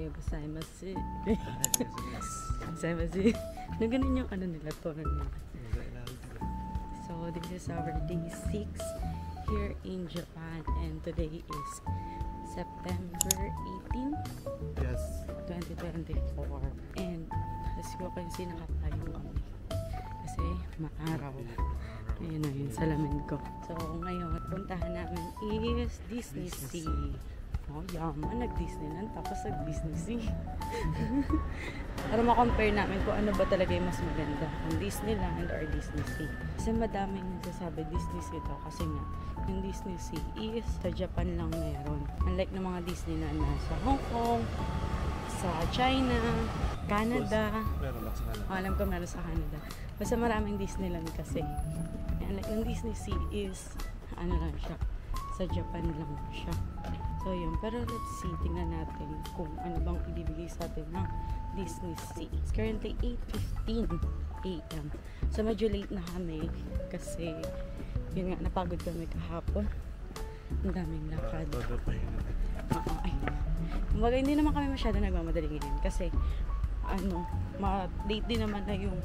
Ohayo gozaimasu. Gozaimasu. Na ganun yung ano nila, tono nila. So, this is our day 6 here in Japan and today is September 18, Yes. 2024. And as ko kasi nakatayo kami kasi maaraw. Ayun na yung salamin ko. So, ngayon, puntahan namin is Disney Sea. Oh, yaman. Nag-Disneyland tapos nag-Disney Sea. Para ma-compare namin kung ano ba talaga yung mas maganda, kung Disneyland or Disney Sea. Kasi madaming nagsasabi Disney Sea daw kasi nga yung Disney Sea is sa Japan lang meron. Unlike ng mga Disneyland na sa Hong Kong, sa China, Canada. Meron lang sa Canada. Alam ko meron sa Canada. Basta maraming Disneyland kasi. Unlike yung Disney Sea is ano lang siya, sa Japan lang siya. So yun, pero let's see, tingnan natin kung ano bang ibibigay sa atin ng Disney Sea. It's currently 8:15 AM. So medyo late na kami kasi yun nga, napagod kami kahapon. Ang daming lakad. Ay. Kumbaga, hindi naman kami masyado nagmamadali ngayon kasi ano, late din naman na yung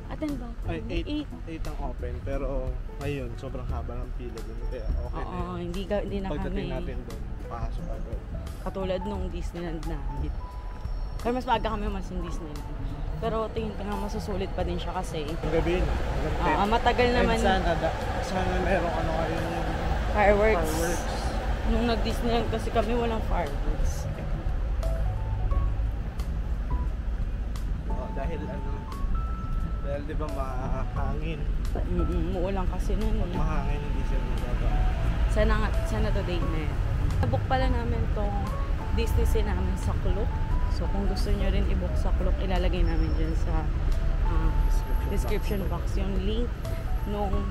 Atin ba? Ay, 8 ang open, pero ngayon, sobrang haba ng pila dun. Kaya okay na yun. Hindi na kami. Pagdating natin doon, pasok agad. Katulad nung Disneyland namin. Pero mas maaga kami mas yung Disneyland. Pero tingin ko na masusulit pa din siya kasi. Ang gabi na. Matagal naman. Sana meron ano kayo yung fireworks. Nung nag-Disneyland kasi kami walang fireworks. Dahil di ba mahangin? Muulan kasi nun. Pag mahangin, hindi siya baba. Sana today na yan. Nabook pala namin tong Disney Sea namin sa Klook. So kung gusto nyo rin i-book sa Klook, ilalagay namin dyan sa description box yung link nung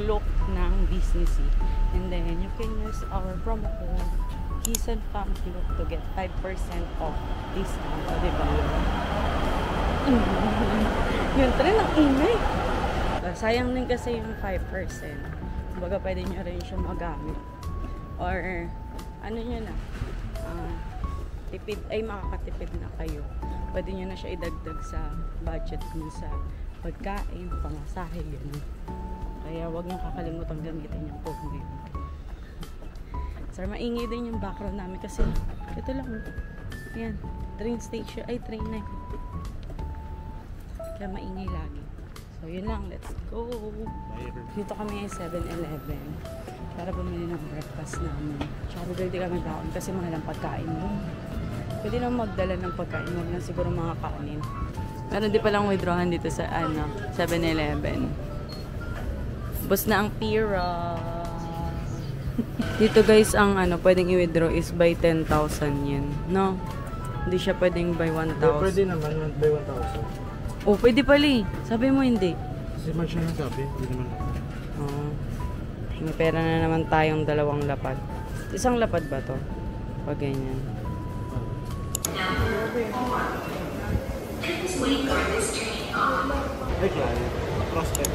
Klook ng Disney Sea. And then you can use our promo code KISANFAMKLOOK to get 5% off discount. So diba? Yun, tren ang ingay. Sayang din kasi yung 5%. Kumbaga pwede nyo rin siya magamit. Or, ano nyo na, makakatipid na kayo. Pwede nyo na siya idagdag sa budget nyo sa pagkain, pamasahe, gano'n. Kaya wag nyo kakalimutan gamitin yung code mo yun. So, maingay din yung background namin kasi ito lang. Ayan, train station, train na. Kaya maingay lagi. So, yun lang. Let's go. Dito kami ay 7-Eleven para bumili ng breakfast namin. Tsaka bibili kami baon kasi mahal ang pagkain mo. Pwede naman magdala ng pagkain mo lang siguro mga kanin. Pero di palang withdrawan dito sa 7-Eleven. Bus na ang pira. Dito guys, ang pwedeng i-withdraw is by 10,000 yen. No? Hindi siya pwedeng by 1,000. Pwede naman by 1,000. Oh, pwede pala eh. Sabi mo hindi. Kasi man siya nasabi, hindi naman ako. May pera na naman tayong 2 lapad. Isang lapad ba to? Pag ganyan. Ay, klaro. Prospect.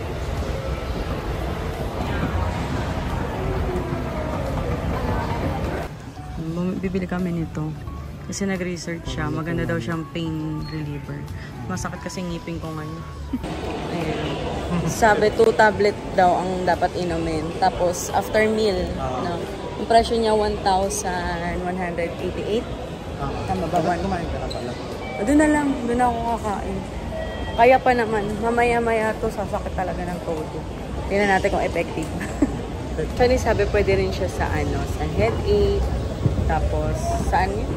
Bibili kami nito. Kasi nag-research siya. Maganda daw siyang pain reliever. Masakit kasi ngipin ko ngayon. Ayan. Sabi 2 tablet daw ang dapat inumin. Tapos after meal, no, yung presyo niya 1,188. Tama ba? Kumain ka na pala. Doon na lang. Doon ako kakain. Kaya pa naman. Mamaya-maya to sasakit talaga ng todo. Tingnan natin kung effective. Actually, sabi pwede rin siya sa sa headache. Tapos, saan yun?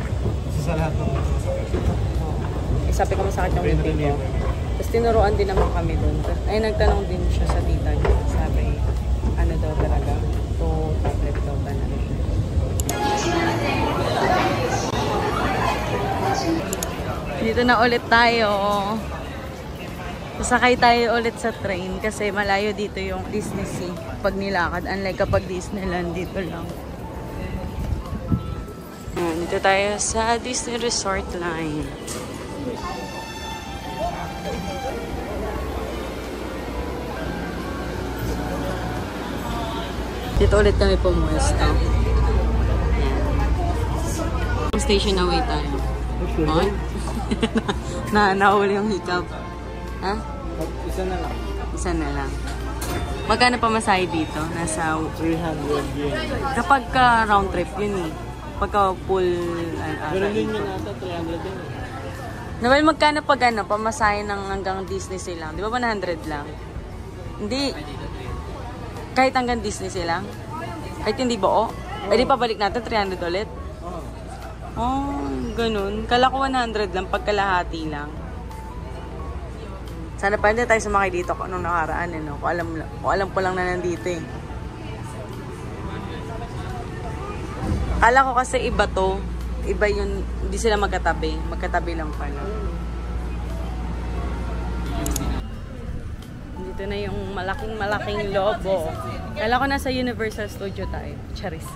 Sa lahat ng sabi ko masakit yung ngipin ko. Tapos tinuruan din naman kami doon. Ay, nagtanong din siya sa tita niya. Sabi, ano daw talaga? 2 tablet daw talaga. Dito na ulit tayo. Sasakay tayo ulit sa train kasi malayo dito yung Disney Sea pag nilakad. Unlike kapag Disneyland, dito lang. Dito tayo sa Disney Resort Line. Dito ulit kami pumuwesto. Station away tayo. Okay? Nahuli yung hiccup. Ha? Isa na lang. Isa na lang. Magkano pa masahe dito? Nasa 300 yen. kapag ka round trip yun eh. Pagka full Pero yun yun nata 300 din. Naman magkano pag pamasahe ng hanggang Disney silang? Di ba 100 lang? Hindi. Kahit hanggang Disney silang? Kahit hindi buo? Eh di pabalik natin 300 ulit? Oh, ganun. Kala ko 100 lang pagkalahati lang. Sana pa hindi tayo sumakay dito kung anong nakaraan no? Kung alam ko lang na nandito eh. Kala ko kasi iba to. Iba yun. Hindi sila magkatabi. Magkatabi lang pala. Dito na yung malaking lobo. Kala ko nasa Universal Studio tayo. Charis.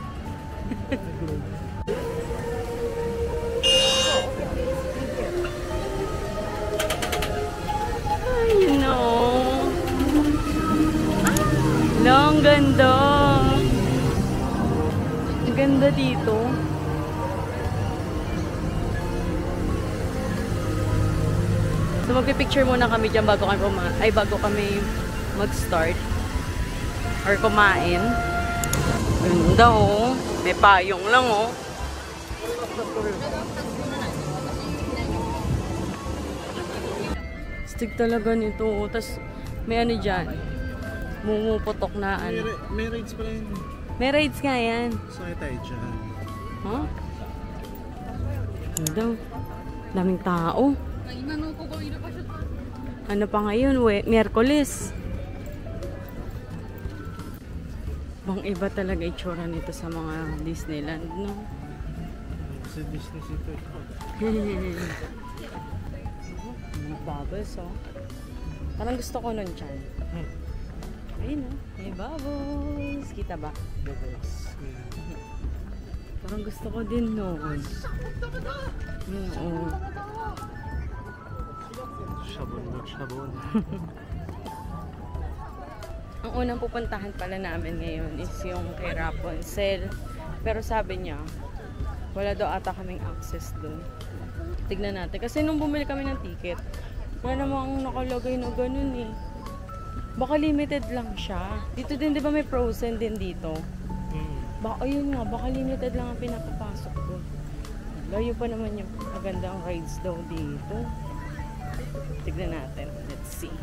Ay, no. Ang ganda. Ang ganda dito. So magpipicture muna kami dyan bago kami mag-start or kumain. Ganda oh. May payong lang oh. Stig talaga nito. Tapos may ano dyan. Mumuputok na ano. May rides pala yun. May rides nga yan. Sakay tayo dyan. Huh? Ganda. Daming tao. Ano pa ngayon? Miyerkules. Bang iba talaga itsura nito sa mga Disneyland, no? Sa Disney ito. Mga bubbles, oh. Parang gusto ko nun dyan. Ayun, oh. May bubbles. Kita ba? Bubbles. Parang gusto ko din noon. Oo. Shabon. Ang unang pupuntahan pala namin ngayon is yung kay Rapunzel. Pero sabi niya, wala daw ata kaming access dun. Tignan natin. Kasi nung bumili kami ng ticket, wala namang nakalagay na ganun eh. Baka limited lang siya. Dito din, di ba may Frozen din dito? Ayun nga, baka limited lang ang pinapapasok doon. Layo pa naman yung magandang rides daw dito. Tignan natin. Let's see.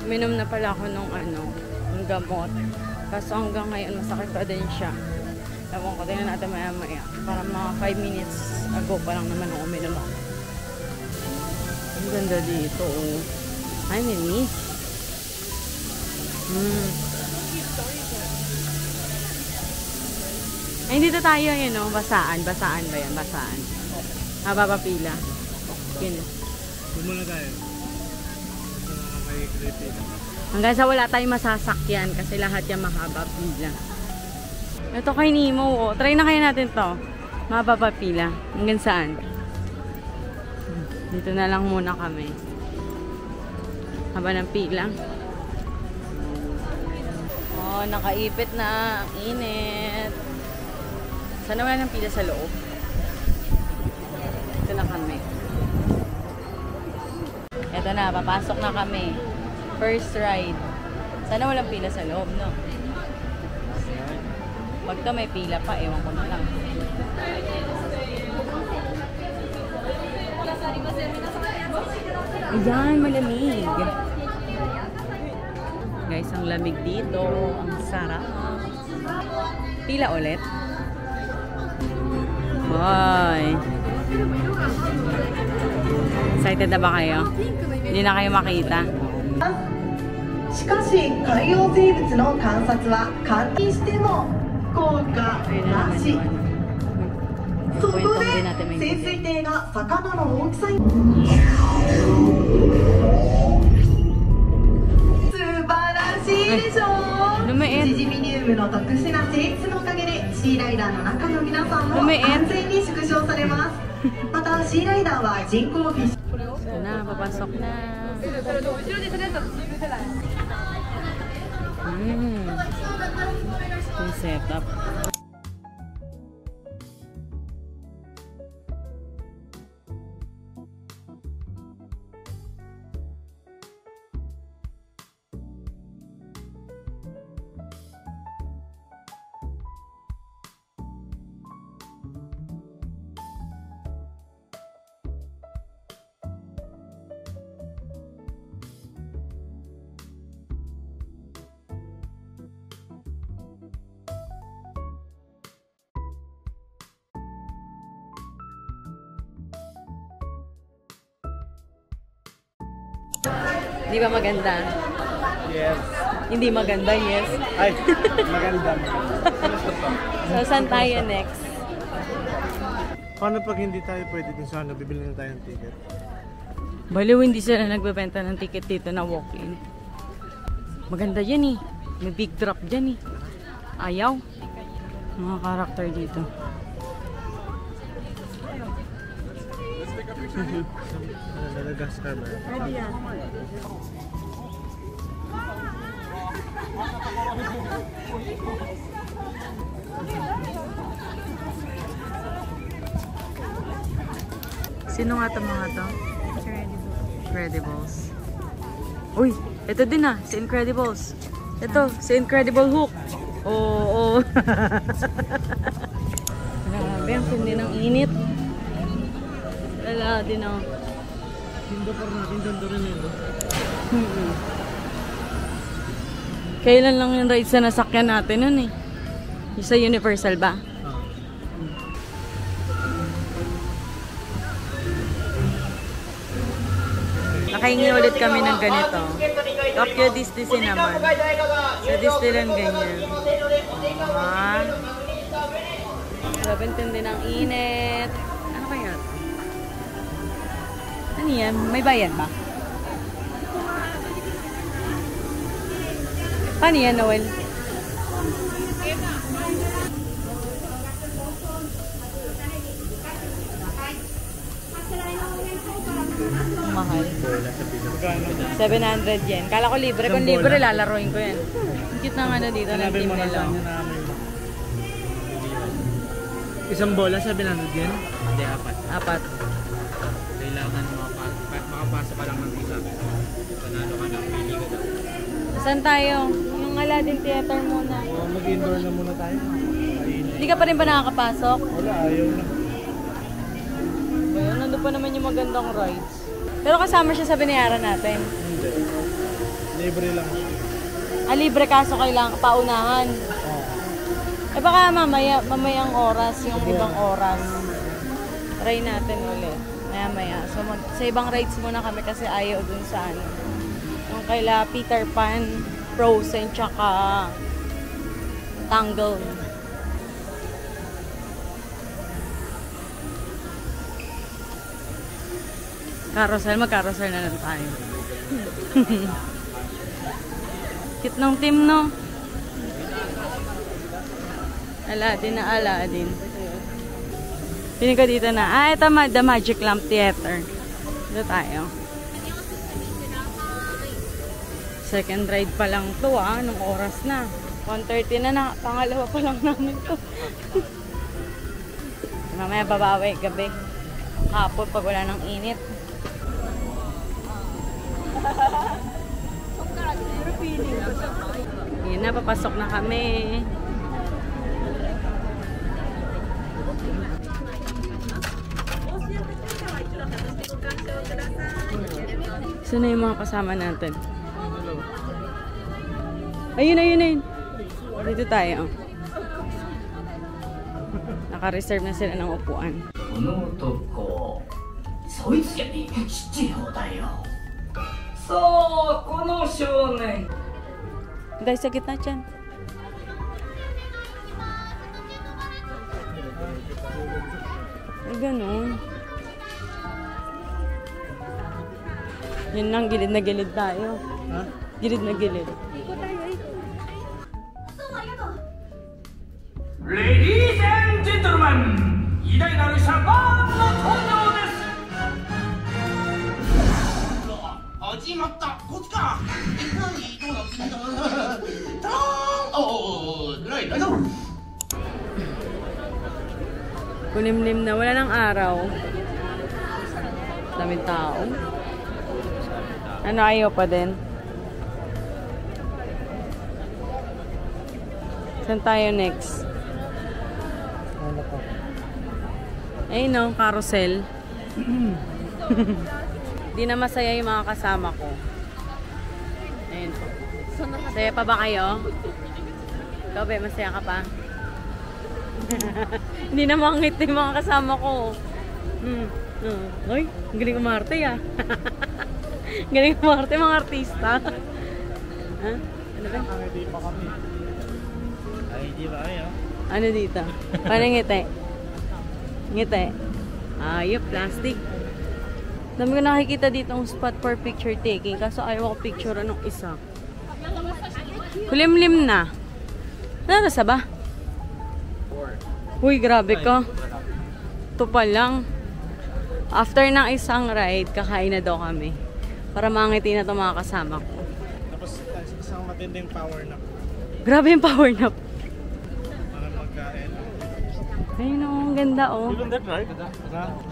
Minom na pala ako nung ng gamot. Kaso hanggang ngayon masakit pa din siya. Ewan ko, tingnan natin maya-maya. Para mga 5 minutes ago pa lang naman ako uminom ako. Ang ganda dito, oh. Ay, Mimi. Ay, dito tayo, yun, oh. Basaan ba yan? Basaan. Haba pa pila. Yun. Bumula tayo. May creepy. Hanggang sa wala tayong masasakyan kasi lahat yan mahaba pila. Ito kay Nemo, oh. Try na kaya natin to. Mahaba pa pila. Hanggang saan? Dito na lang muna kami. Haba ng pila. Oh, nakaipit na. Ang init. Sana wala ng pila sa loob. Ito na kami. Ito na, papasok na kami. First ride. Sana walang pila sa loob, no? Pag to may pila pa, ewan ko na lang. Ayan, malamig. Guys, ang lamig dito. Ang sarap. Pila ulit. Boy. Excited na ba kayo? Hindi na kayo makita. しかし海洋生物の観察は簡単にしても効果なし。そこで潜水艇が魚の大きさに素晴らしいでしょう。シジミニウムの特殊な性質のおかげでシーライダーの中の皆さんも安全に縮小されます。またシーライダーは人工フィッシュ Na, papasok na. Yung setup. Di ba maganda? Yes. Hindi maganda, yes. Ay, maganda. So, saan tayo next? Paano pag hindi tayo pwede dun sa ano, bibili na tayo ng ticket? Baliw, hindi sila nagbebenta ng ticket dito na walk-in. Maganda yan eh. May big drop dyan eh. Ayaw. Mga karakter dito. Madagascar ba? Sino nga itong mga to? Incredibles. Uy, ito din ah, si Incredibles. Ito, si Incredible Hulk. Oo. Grabe, ang sindi ng init. Wala din oh. Singapore natin, ganda rin yun. Kailan lang yung rides na nasakyan natin nun eh? Yung sa Universal ba? Nakahingi ulit kami ng ganito. Tokyo Disney naman. Sa Disneyland ganyan. Grabe tindi ng init. Ano kaya? Ano yan? May bayad ba? Paano yan, Noel? Mahal. 700 yen. Kala ko libre. Kung libre, lalaroin ko yan. Ang cute na ano dito ng team nila. Isang bola, 700 yen? Hindi, apat. Apat. Kailangan makapasa ka lang ng isa. Panalo ka na, pili ka daw. Saan tayo? Yung Aladdin Theater muna. Mag-indoor na muna tayo. Hindi ka pa rin ba nakakapasok? Wala, ayaw na. Ayun, nandun pa naman yung magandang rides. Pero kasama siya sa binayaran natin. Hindi. Libre lang. Ah, libre kaso kailangan paunahan. Eh baka mamayang oras, yung ibang oras. Try natin ulit. Maya. So sa ibang rides muna kami kasi ayaw dun sa ano. Yung kaila Peter Pan, Frozen, tsaka Tangle. Carousel, mag-carousel na lang tayo. Cute ng team, no? Aladdin na Aladdin. Piling ko dito na. Ah, ito The Magic Lamp Theater. Dito tayo. Second ride pa lang to ah. Anong oras na? 1:30 na. Pangalawa pa lang namin to. Mamaya babawi gabi. Hapon pag wala ng init. Yun na, papasok na kami. Saan na yung mga kasama natin? Ayun. Dito tayo. Naka-reserve na sila ng upuan. Dahil sa gitna dyan. Ay, ganun. Yan lang, gilid na gilid tayo. Ha? Gilid na gilid. Ladies and gentlemen, 偉大なるシャバーンの登場です。始まった。こっちか。何どうなってんだ。ターン。おお、ライド。Kulimlim na, wala ng araw. Daming tao. Ano, ayaw pa din? Saan tayo next? Ano pa? Ayun no, carousel. Di na masaya yung mga kasama ko. Ayun po. Masaya pa ba kayo? Ikaw ba, masaya ka pa? Hindi na makangiti yung mga kasama ko. Ay, ang galing umarte ah. Galing mga artista. Ha? Ano ba? Hindi pa kami. Ay, di ba kayo? Ano dito? Paano ngiti? Ngiti? Ayop, plastic. Dami ko nakikita dito ang spot for picture taking. Kaso ayaw ako picture nung isa. Kulimlim na. Narasa ba? Uy, grabe ka. Ito pa lang. After ng isang ride, kakain na daw kami. Para mangiti na ito mga kasama ko. Tapos isang matinding power nap. Grabe yung power nap. Para magkain. Ayun o, ang ganda o. Even that right?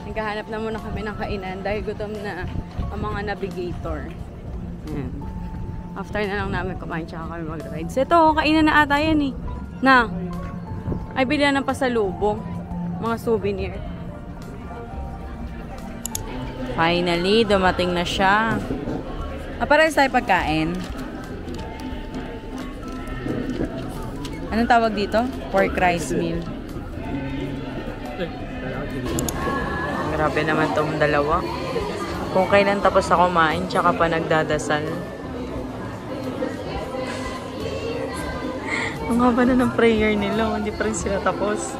Naghahanap na muna kami ng kainan dahil gutom na ang mga navigator. Ayan. After na lang namin kumain tsaka kami mag-ride. So ito, kainan na ata yan eh. Na, ay bilhan ng pasalubong. Mga souvenir. Finally, dumating na siya. Parehas tayo pagkain. Anong tawag dito? Pork rice meal. Grabe naman tong dalawa. Kung kailan tapos ako kumain, tsaka pa nagdadasal. Ang haba na ng prayer nila, hindi pa rin sila tapos.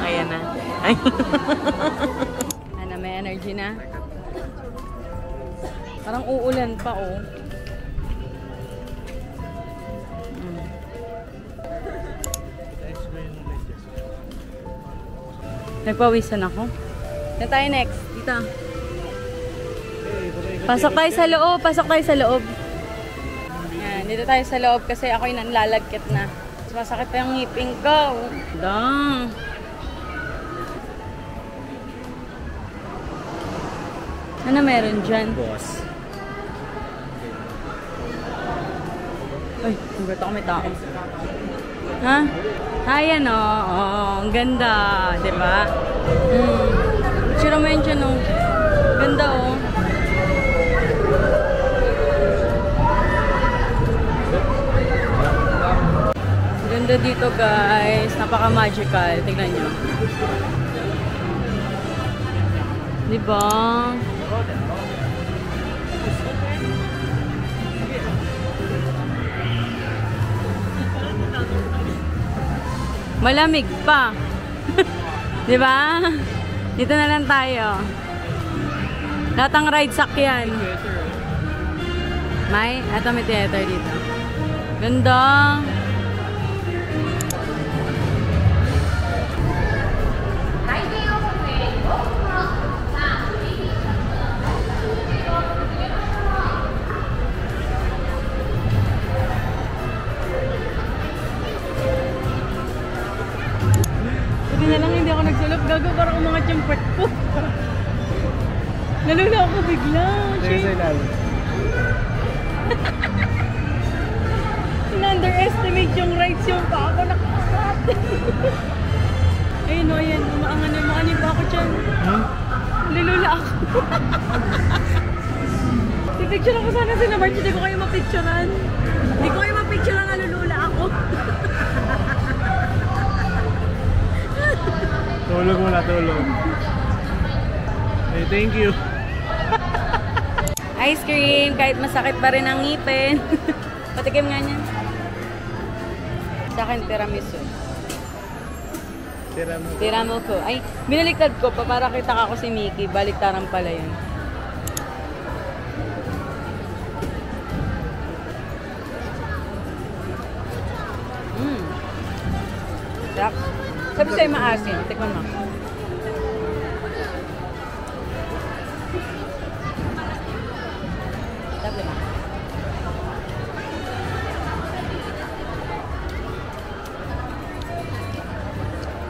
Ayan na. Ay. Ano, may energy na? Parang uulan pa, oh. Nagpawisan ako. Saan tayo next? Dito. Pasok tayo sa loob. Pasok tayo sa loob. Yan, dito tayo sa loob kasi ako'y nanlalagkit na. Masakit pa yung ngipin ko. Dang. Ano meron dyan? Boss. Ay, hanggat ako may tao. Ha? Hi, ano? Oh, ang ganda. Diba? Sira mo yun dyan, oh. Ganda, oh. Ganda dito, guys. Napaka-magical. Tignan nyo. Diba? Malamig pa. Diba? Dito na lang tayo. Lahat ang ride sakyan. May theater dito. Ganda. Buti na lang hindi ako nagsulot. Gago parang umangat yung part ko. Nalula ako bigla. In-underestimate yung rides yung pa ako nakakat. Ayun o, ayan. Umaangan pa ako dyan. Nalula ako. Pipicture ako sana sila March. Hindi ko kayo mapicturean. Hindi ko kayo mapicturean. Nalulula ako. Tulog muna, tulog. Hey, thank you. Ice cream, kahit masakit pa rin ang ngipin. Patikim nga niya. Sa akin, tiramisu. Tiramisu ko. Ay, binaliktad ko pa para kita ka ko si Mickey. Baliktaran pala yun. Sarap. Sabi sa'yo maasin. Tikman mo. Sarap, diba?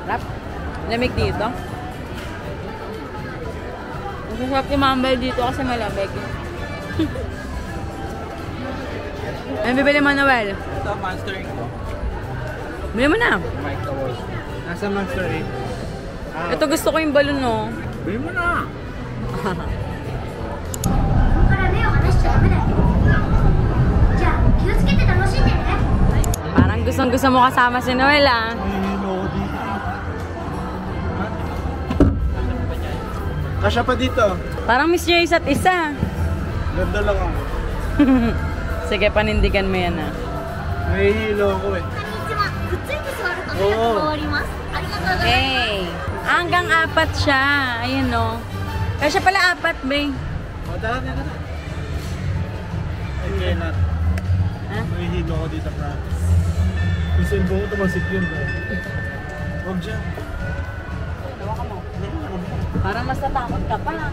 Sarap. Lamig dito. Masarap kumambay dito kasi malamig. Ano bibili mo, Noel? Ito, Monster Inc. Bili mo na. Mike Towers. Nasa Monster Inc. Ito gusto ko yung balon, no? Bili mo na! Parang gustong-gusto mo kasama si Noel, ah. Ay, hello dito. Kasya pa dito. Parang miss nyo isa't isa. Ganda lang ako. Sige, panindigan mo yan ah. Nahihilo ako eh. Oo. Hey! Hanggang 4 siya. Ayun no. Kasi pala 4, be. O, tara. I cannot. Ha? Nahihilo ako dito, promise. Gusto yung buong tumasik yun, bro. Huwag dyan. Parang mas natakot ka pa.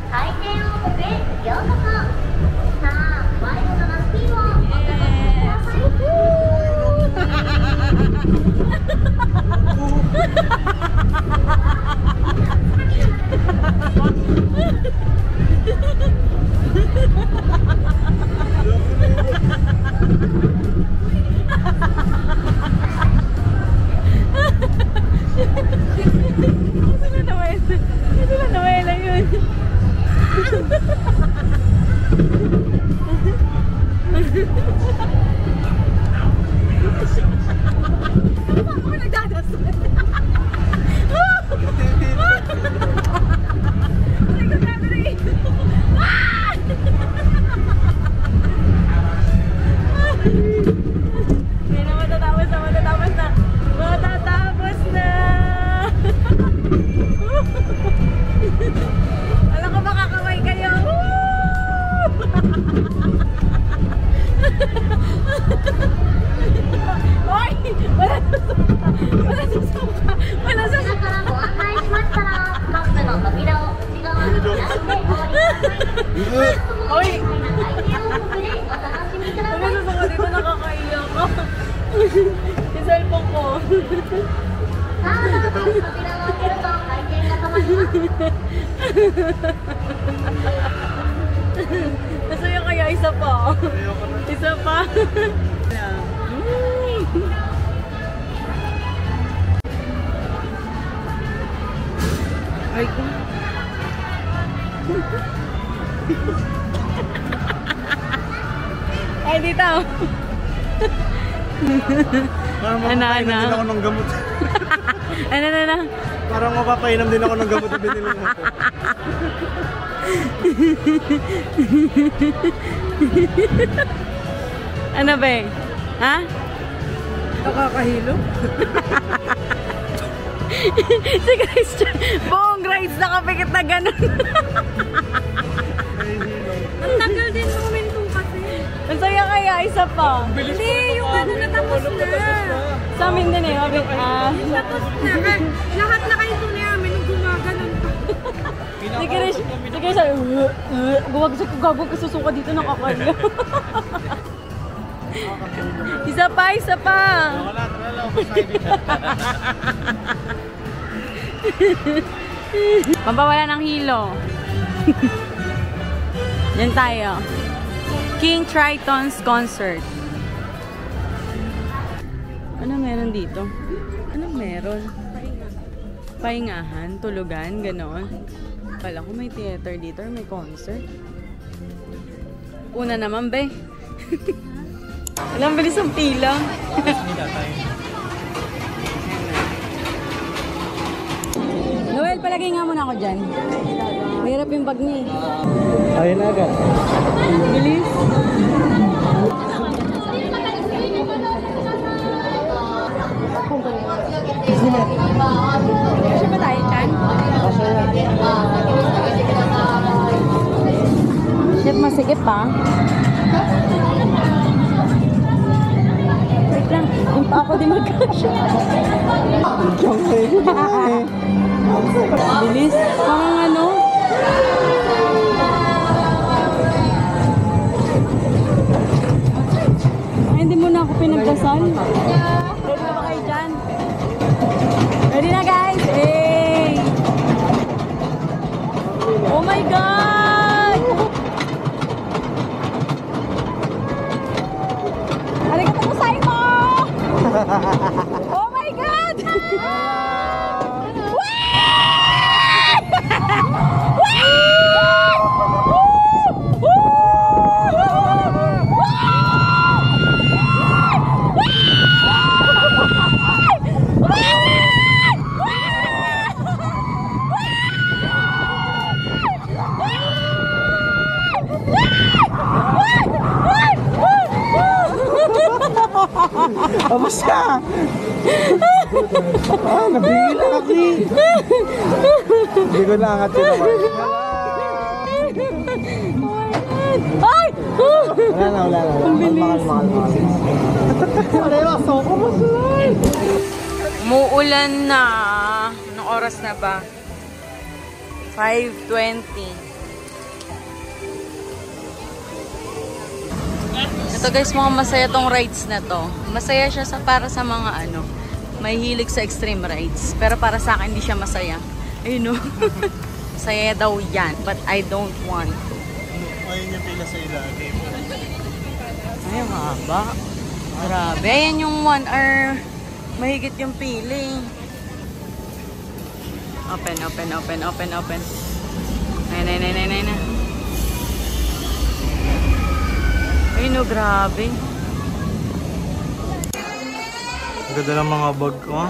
回転王国へようこそ。さあ、ワイルドなスピンをお楽しみください。Ito na yun. Ako nagdadasal. Hindi na matatapos na. Matatapos na. Alam ko makakaway kayo. Oy! Wala susuka. こちらからご案内しましたら、カップの扉を内側に開いてお降りください。 Oy! 回転王国でお楽しみください。 Nagasusuka dito, nakakaiyak ako. Yung cellphone ko. さあ、どうぞ扉を開けると回転が止まります。 Masaya kaya isa pa. Isa pa. Ay ko. Ay dito. Parang mapapainom din ako ng gamot. Ano? Parang mapapainom din ako ng gamot na binili mo. Ano ba eh? Ha? Nakakahilo. Si Christian, buong rides nakapikit na ganun. Ang tagal din momento kasi. Ang saya kaya, isa pa. Hindi, yung ano natapos na. Sa amin din eh, mabit. Tapos na. Lahat na kayo tunay namin nung gumaganon pa. Si Christian, gumagsak ko gagawag kasusuka dito, nakakaya. Isa pa. Mabawala ng hilo. Yan tayo. King Triton's Concert. Ano meron dito? Ano meron? Pahingahan, tulugan, gano'n. Kala ko may theater dito or may concert. Una naman, be. Alam, bilis ang pila. Noel, palagay nga muna ako dyan. Mahirap yung bag niya eh. Ayun na agad. Bilis. Kasi ba tayo dyan? Chef, masigip pa. Wait lang, yung pa ako di magkasya. Bilis. Parang ano? Ay, hindi mo na ako pinagdasal. Ready na ba kayo dyan? Ready na guys! Hey! Oh my God! Arigatou gozaimasu! Oh my God! Tapos ka! Nabigil na kasi! Hindi ko naangat yun ako. Ay! Wala na. Mahal. Umuulan na. Anong oras na ba? 5:20. Ito guys, mga masaya tong rides na to. Masaya siya para sa mga may hilig sa extreme rides. Pero para sa akin, hindi siya masaya. Ayun no. Masaya daw yan, but I don't want to. Ayun yung pila sa ilalim. Ay, mahaba. Grabe. Ayan yung 1 hour. Mahigit yung pili. Open. Ayun. Ay no, grabe. Ang ganda ng mga bag ko.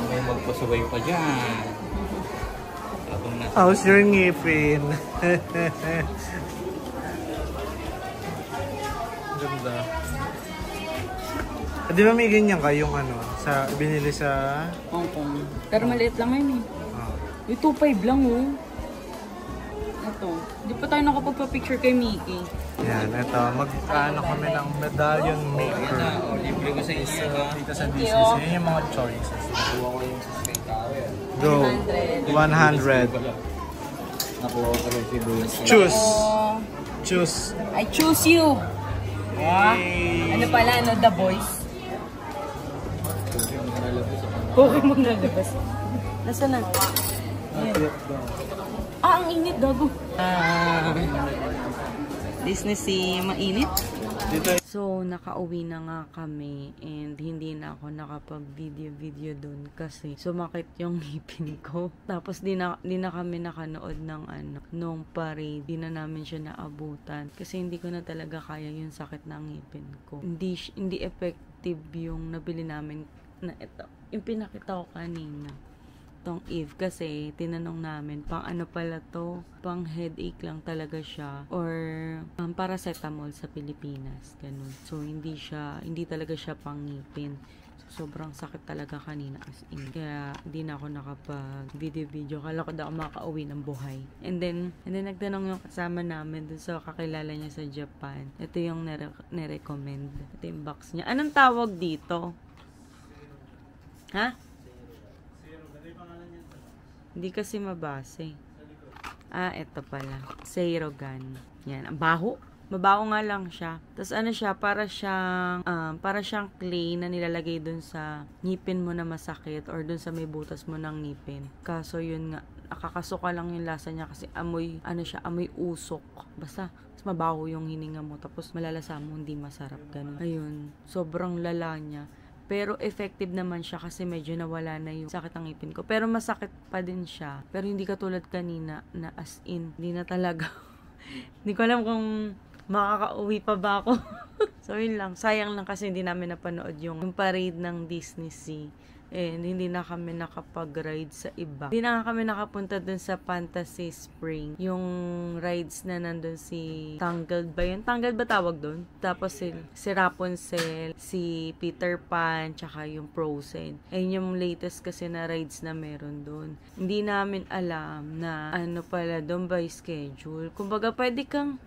May magpasabay pa dyan. How's your ngipin? Ganda. Di ba may ganyan kayong binili sa Hong Kong. Pero maliit lang yun eh. Yung 2.5 lang oh. Ito. Di pa tayo nakapagpa-picture kay Mickey. yan, ito. Mag-ano kami ng medallion maker. Libre ko sa inyo ha. Dito sa Disney. Yan yung mga choices. Nakuha ko yung sa Sky Tower. Go. 100. Nakuha ko rin si Bruce. Choose. Oh, Choose. I choose you. Ano pala, The Boys? Pokemon na labas. Nasaan na? Ang init, gago. Disney Sea, mainit? So, nakauwi na nga kami and hindi na ako nakapag-video dun kasi sumakit yung ngipin ko. Tapos di na kami nakanood ng nung parade. Di na namin siya naabutan kasi hindi ko na talaga kaya yung sakit ng ngipin ko. Hindi effective yung nabili namin na ito. Yung pinakita ko kanina. Tong Eve kasi tinanong namin pang ano pala to, pang headache lang talaga siya or paracetamol sa Pilipinas, ganun. So hindi talaga siya pang ngipin. So, sobrang sakit talaga kanina as in. Kaya hindi na ako nakapag video. Kala ko daw makauwi ng buhay. And then nagtanong yung kasama namin dun sa kakilala niya sa Japan. Ito yung nirecommend. Ito yung box niya. Anong tawag dito? Ha? Hindi kasi mabase. Ito pala. Seirogan. Yan. Ang baho. Mabaho nga lang siya. Tapos siya, para siyang clay na nilalagay dun sa ngipin mo na masakit or dun sa may butas mo ng ngipin. Kaso yun nga, nakakasuka lang yung lasa niya kasi amoy usok. Basta, mabaho yung hininga mo. Tapos malalasa mo, hindi masarap. Ganun. Ayun. Sobrang lala niya. Pero effective naman siya kasi medyo nawala na yung sakit ng ngipin ko. Pero masakit pa din siya. Pero hindi katulad kanina na as in, hindi na talaga. Hindi ko alam kung makakauwi pa ba ako. So yun lang. Sayang lang kasi hindi namin napanood yung parade ng Disney Sea. And hindi na kami nakapag-ride sa iba. Hindi na kami nakapunta dun sa Fantasy Spring. Yung rides na nandun si Tangled ba yun? Tangled ba tawag dun? Tapos si Rapunzel, si Peter Pan, tsaka yung Frozen. Ayun yung latest kasi na rides na meron dun. Hindi namin alam na pala dun by schedule. Kumbaga pwede kang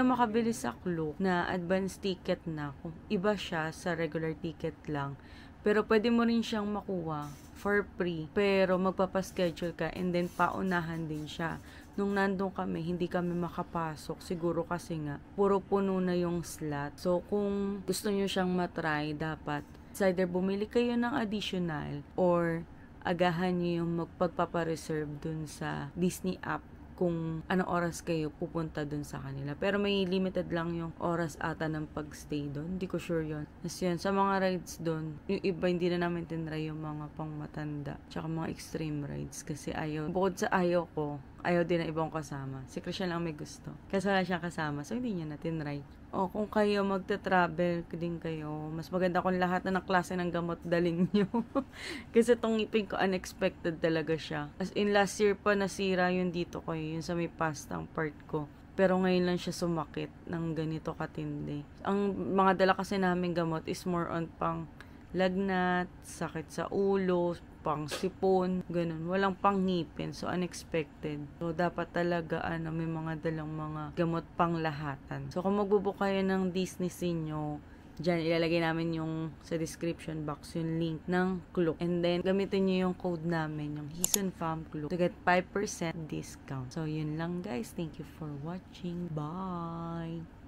makabili sa Klook na advance ticket na. Kung iba siya sa regular ticket lang. Pero pwede mo rin siyang makuha for free. Pero magpapaschedule ka and then paunahan din siya. Nung nandun kami, hindi kami makapasok. Siguro kasi nga, puro puno na yung slot. So, kung gusto nyo siyang matry, dapat either bumili kayo ng additional or agahan nyo yung magpagpapareserve dun sa Disney app kung anong oras kayo pupunta dun sa kanila. Pero may limited lang yung oras ata ng pagstay dun. Hindi ko sure yun. Kasi yun, sa mga rides dun, yung iba hindi na namin tinry yung mga pang matanda. Tsaka mga extreme rides. Kasi bukod sa ayaw ko, ayaw din na ibang kasama. Si Christian lang may gusto. Kasi wala siyang kasama. So, hindi niya na tinry. Kung kayo magta-travel din kayo, mas maganda kung lahat na ng klase ng gamot dalhin nyo. Kasi itong ngipin ko, unexpected talaga siya. As in, last year pa nasira yun dito ko, yun sa may pastang part ko. pero ngayon lang siya sumakit ng ganito katindi. Ang mga dala kasi namin gamot is more on pang lagnat, sakit sa ulo, pang sipon, ganun. Walang pang ngipin. So, unexpected. So, dapat talaga, may mga dalang mga gamot pang lahatan. So, kung magbubook kayo ng Disney Sinyo, dyan, ilalagay namin yung sa description box, yung link ng Klook. And then, gamitin nyo yung code namin, yung Hison Fam Klook, to get 5% discount. So, yun lang guys. Thank you for watching. Bye!